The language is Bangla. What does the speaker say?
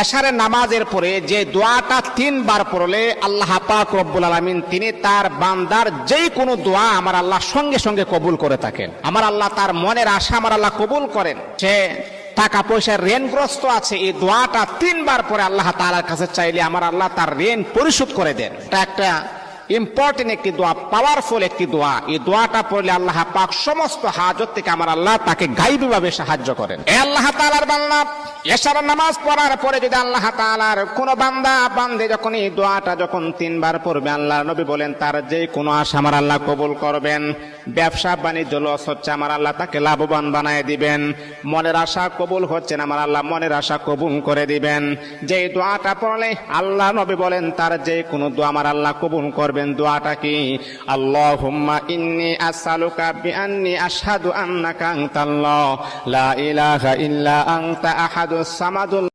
এশারের নামাজের পরে যে দোয়াটা 3 বার পড়লে আল্লাহ পাক রব্বুল আলামিন তিনি তার বান্দার যেই কোনো দোয়া আমার আল্লাহ সঙ্গে সঙ্গে কবুল করে থাকেন। আমার আল্লাহ তার মনের আশা আমার আল্লাহ কবুল করেন। সে টাকা পয়সার ঋণগ্রস্ত আছে, এই দোয়াটা 3 বার পরে আল্লাহ তাআলার কাছে চাইলে আমার আল্লাহ তার ঋণ পরিশোধ করে দেন। এটা একটা ইম্পর্টেন্ট একটি দোয়া, পাওয়ারফুল একটি দোয়া। এই দোয়াটা পড়লে আল্লাহ পাক সমস্ত হাজত থেকে আমার আল্লাহ তাকে গায়বীভাবে সাহায্য করেন। এ আল্লাহ তাআলার বান্দা, এশার নামাজ পড়ার পরে যদি আল্লাহ তাআলার কোন বান্দা বান্দে যখন এই দোয়াটা যখন 3 বার পড়বে, আল্লাহর নবী বলেন তার যে কোনো আশা আমার আল্লাহ কবুল করবেন। ব্যবসা বাণিজ্য লস হচ্ছে, আমার আল্লাহ তাকে লাভবান বানায় দিবেন। মনের আশা কবুল হচ্ছে না, আমার আল্লাহ মনের আশা কবুল করে দিবেন। যে দোয়াটা পড়লে আল্লাহ নবী বলেন তার যে কোনো দোয়া আমার আল্লাহ কবুল করবেন। দোয়াটা কি? আল্লাহুম্মা ইন্নী আসআলুকা বিআন্নী আশহাদু আন্নাকা আনতাল্লাহ লা ইলাহা ইল্লা আনতা আহাদুস সামাদুল